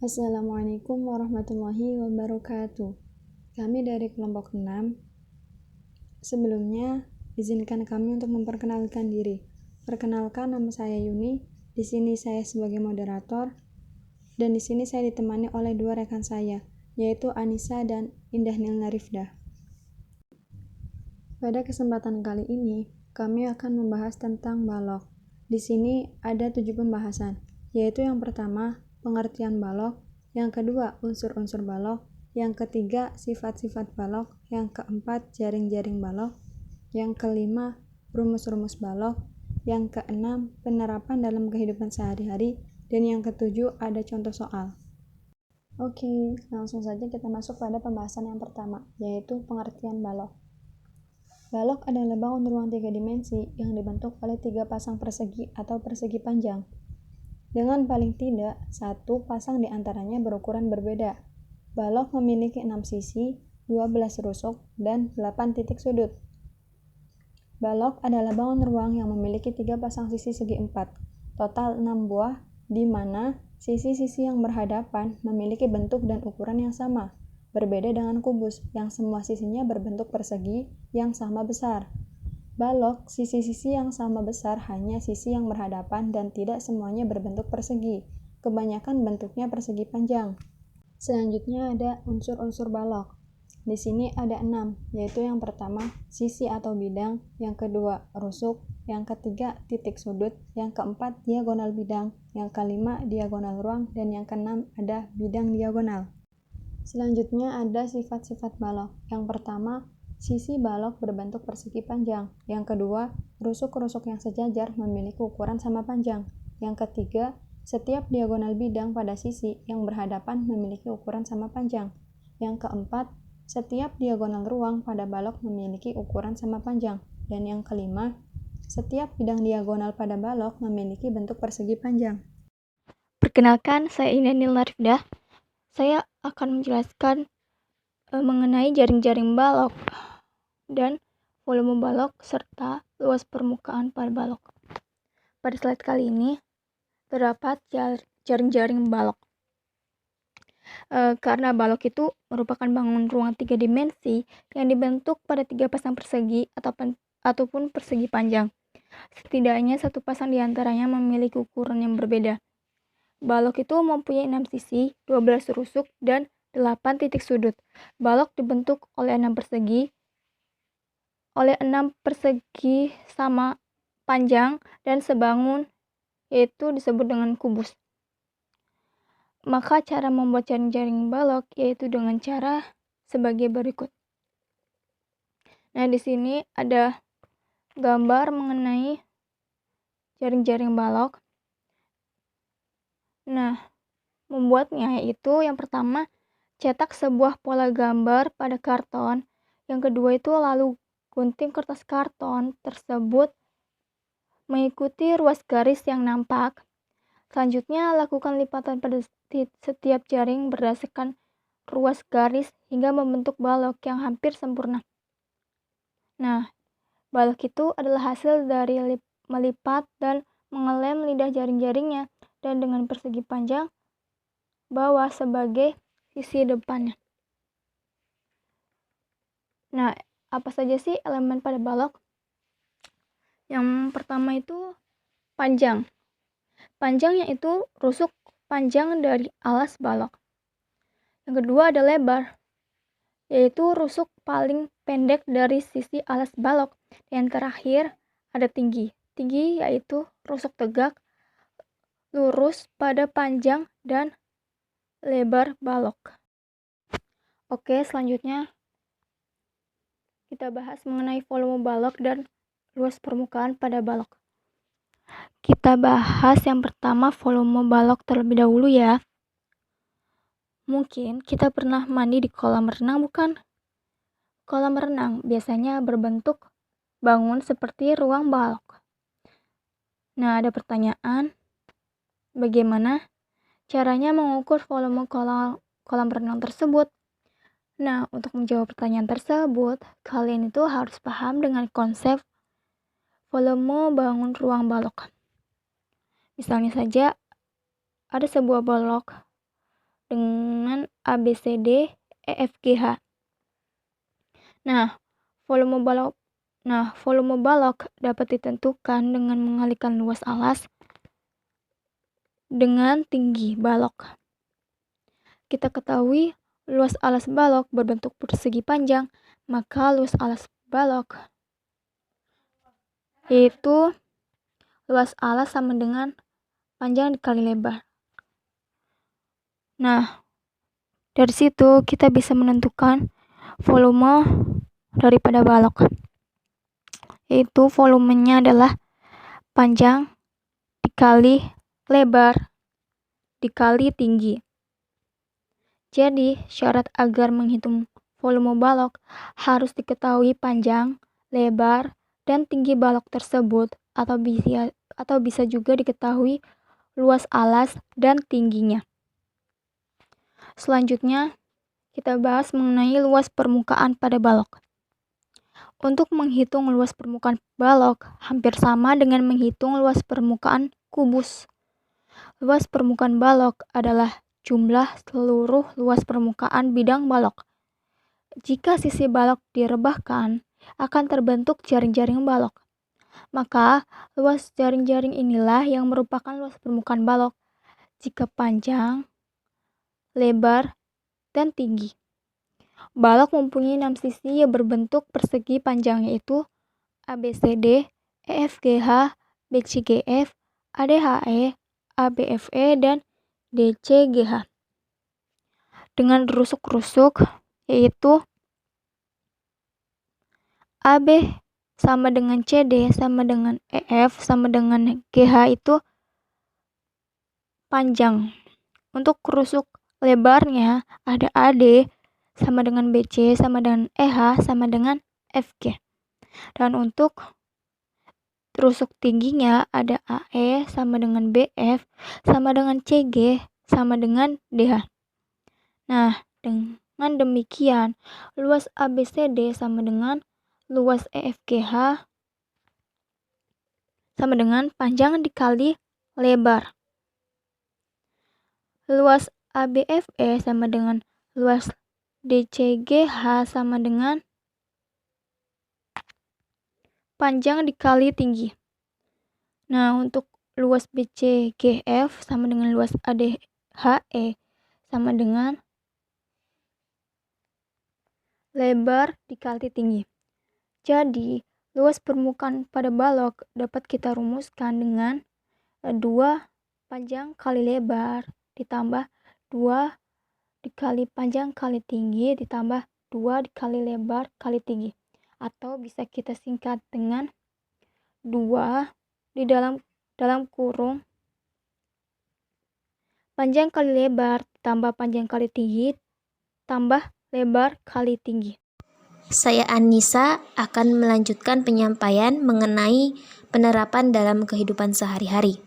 Assalamualaikum warahmatullahi wabarakatuh. Kami dari kelompok 6. Sebelumnya, izinkan kami untuk memperkenalkan diri. Perkenalkan, nama saya Yuni. Di sini saya sebagai moderator, dan di sini saya ditemani oleh dua rekan saya, yaitu Anissa dan Indah Nilna Rifdah. Pada kesempatan kali ini, kami akan membahas tentang balok. Di sini ada 7 pembahasan, yaitu yang pertama, pengertian balok, yang kedua, unsur-unsur balok, yang ketiga, sifat-sifat balok, yang keempat, jaring-jaring balok, yang kelima, rumus-rumus balok, yang keenam, penerapan dalam kehidupan sehari-hari, dan yang ketujuh, ada contoh soal. Oke, langsung saja kita masuk pada pembahasan yang pertama, yaitu pengertian balok. Balok adalah bangun ruang 3 dimensi yang dibentuk oleh 3 pasang persegi atau persegi panjang. Dengan paling tidak, satu pasang di antaranya berukuran berbeda. Balok memiliki 6 sisi, 12 rusuk, dan 8 titik sudut. Balok adalah bangun ruang yang memiliki 3 pasang sisi segi 4, total 6 buah, di mana sisi-sisi yang berhadapan memiliki bentuk dan ukuran yang sama, berbeda dengan kubus yang semua sisinya berbentuk persegi yang sama besar. Balok, sisi-sisi yang sama besar hanya sisi yang berhadapan dan tidak semuanya berbentuk persegi. Kebanyakan bentuknya persegi panjang. Selanjutnya ada unsur-unsur balok. Di sini ada 6, yaitu yang pertama, sisi atau bidang, yang kedua, rusuk, yang ketiga, titik sudut, yang keempat, diagonal bidang, yang kelima, diagonal ruang, dan yang keenam, ada bidang diagonal. Selanjutnya ada sifat-sifat balok. Yang pertama, sisi balok berbentuk persegi panjang. Yang kedua, rusuk-rusuk yang sejajar memiliki ukuran sama panjang. Yang ketiga, setiap diagonal bidang pada sisi yang berhadapan memiliki ukuran sama panjang. Yang keempat, setiap diagonal ruang pada balok memiliki ukuran sama panjang. Dan yang kelima, setiap bidang diagonal pada balok memiliki bentuk persegi panjang. Perkenalkan, saya Indah Nilna Rifdah. Saya akan menjelaskan mengenai jaring-jaring balok dan volume balok serta luas permukaan pada balok. Pada slide kali ini terdapat jaring-jaring balok. Karena balok itu merupakan bangun ruang 3 dimensi yang dibentuk pada 3 pasang persegi ataupun persegi panjang. Setidaknya satu pasang diantaranya memiliki ukuran yang berbeda. Balok itu mempunyai 6 sisi, 12 rusuk, dan 8 titik sudut. Balok dibentuk oleh 6 persegi sama panjang dan sebangun, yaitu disebut dengan kubus. Maka cara membuat jaring-jaring balok yaitu dengan cara sebagai berikut. Nah, di sini ada gambar mengenai jaring-jaring balok. Nah, membuatnya yaitu yang pertama, cetak sebuah pola gambar pada karton. Yang kedua itu lalu gunting kertas karton tersebut mengikuti ruas garis yang nampak. Selanjutnya, lakukan lipatan pada setiap jaring berdasarkan ruas garis hingga membentuk balok yang hampir sempurna. Nah, balok itu adalah hasil dari melipat dan mengelem lidah jaring-jaringnya dan dengan persegi panjang bawah sebagai sisi depannya. Nah, apa saja sih elemen pada balok? Yang pertama itu panjang. Panjangnya itu rusuk panjang dari alas balok. Yang kedua ada lebar, yaitu rusuk paling pendek dari sisi alas balok. Yang terakhir ada tinggi. Tinggi yaitu rusuk tegak, lurus pada panjang dan lebar balok. Oke, selanjutnya kita bahas mengenai volume balok dan luas permukaan pada balok. Kita bahas yang pertama volume balok terlebih dahulu ya. Mungkin kita pernah mandi di kolam renang, bukan? Kolam renang biasanya berbentuk bangun seperti ruang balok. Nah, ada pertanyaan, bagaimana caranya mengukur volume kolam renang tersebut? Nah, untuk menjawab pertanyaan tersebut, kalian itu harus paham dengan konsep volume bangun ruang balok. Misalnya saja, ada sebuah balok dengan ABCD EFGH. Nah, volume balok dapat ditentukan dengan mengalihkan luas alas dengan tinggi balok. Kita ketahui luas alas balok berbentuk persegi panjang, maka luas alas balok yaitu luas alas sama dengan panjang dikali lebar. Nah, dari situ kita bisa menentukan volume daripada balok, yaitu volumenya adalah panjang dikali lebar dikali tinggi. Jadi, syarat agar menghitung volume balok harus diketahui panjang, lebar, dan tinggi balok tersebut, atau bisa juga diketahui luas alas dan tingginya. Selanjutnya, kita bahas mengenai luas permukaan pada balok. Untuk menghitung luas permukaan balok hampir sama dengan menghitung luas permukaan kubus. Luas permukaan balok adalah jumlah seluruh luas permukaan bidang balok. Jika sisi balok direbahkan, akan terbentuk jaring-jaring balok. Maka, luas jaring-jaring inilah yang merupakan luas permukaan balok jika panjang, lebar, dan tinggi. Balok mempunyai 6 sisi yang berbentuk persegi panjang, yaitu ABCD, EFGH, BCGF, ADHE, ABFE, dan DCGH. Dengan rusuk-rusuk, yaitu AB sama dengan CD sama dengan EF sama dengan GH itu panjang. Untuk rusuk lebarnya ada AD sama dengan BC sama dengan EH sama dengan FG. Dan untuk rusuk tingginya ada AE sama dengan BF sama dengan CG sama dengan DH. Nah, dengan demikian luas ABCD sama dengan luas EFGH sama dengan panjang dikali lebar. Luas ABFE sama dengan luas DCGH sama dengan panjang dikali tinggi. Nah, untuk luas BCGF sama dengan luas ADHE sama dengan lebar dikali tinggi. Jadi, luas permukaan pada balok dapat kita rumuskan dengan 2 panjang kali lebar ditambah 2 dikali panjang kali tinggi ditambah 2 dikali lebar kali tinggi. Atau bisa kita singkat dengan 2 di dalam kurung panjang kali lebar tambah panjang kali tinggi tambah lebar kali tinggi. Saya Anissa akan melanjutkan penyampaian mengenai penerapan dalam kehidupan sehari-hari.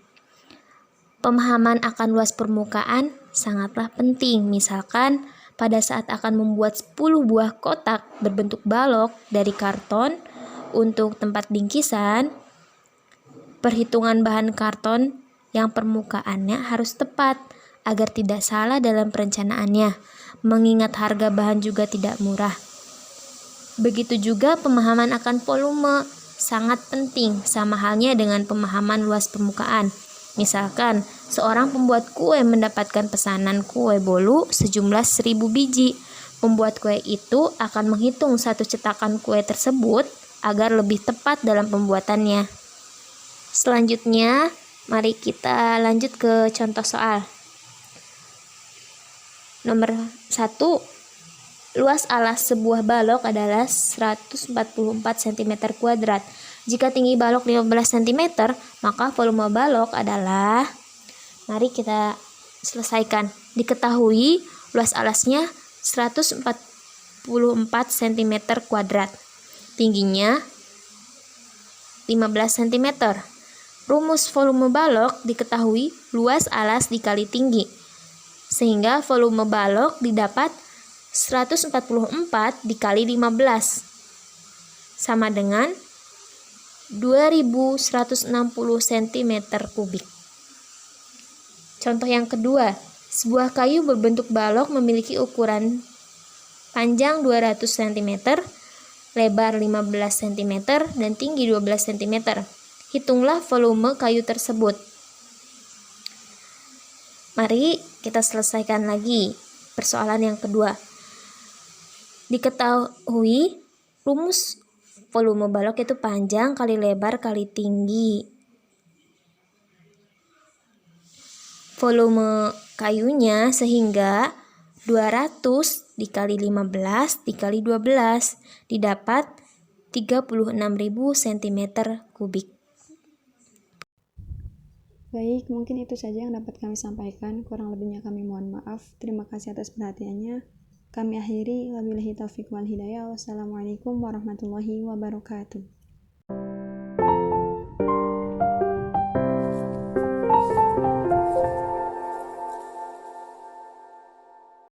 Pemahaman akan luas permukaan sangatlah penting. Misalkan pada saat akan membuat 10 buah kotak berbentuk balok dari karton untuk tempat bingkisan, perhitungan bahan karton yang permukaannya harus tepat agar tidak salah dalam perencanaannya, mengingat harga bahan juga tidak murah. Begitu juga pemahaman akan volume sangat penting, sama halnya dengan pemahaman luas permukaan. Misalkan, seorang pembuat kue mendapatkan pesanan kue bolu sejumlah 1000 biji. Pembuat kue itu akan menghitung satu cetakan kue tersebut agar lebih tepat dalam pembuatannya. Selanjutnya, mari kita lanjut ke contoh soal. Nomor 1. Luas alas sebuah balok adalah 144 cm². Jika tinggi balok 15 cm, maka volume balok adalah, mari kita selesaikan. Diketahui luas alasnya 144 cm². Tingginya 15 cm. Rumus volume balok diketahui luas alas dikali tinggi. Sehingga volume balok didapat 144 dikali 15 sama dengan 2160 cm3. Contoh yang kedua, Sebuah kayu berbentuk balok memiliki ukuran panjang 200 cm, lebar 15 cm, dan tinggi 12 cm. Hitunglah volume kayu tersebut. Mari kita selesaikan lagi persoalan yang kedua. Diketahui rumus volume balok itu panjang kali lebar kali tinggi. Volume kayunya sehingga 200 dikali 15 dikali 12 didapat 36.000 cm kubik. Baik, mungkin itu saja yang dapat kami sampaikan. Kurang lebihnya kami mohon maaf. Terima kasih atas perhatiannya. Kami akhiri, wabillahi taufiq wal hidayah. Wassalamualaikum warahmatullahi wabarakatuh.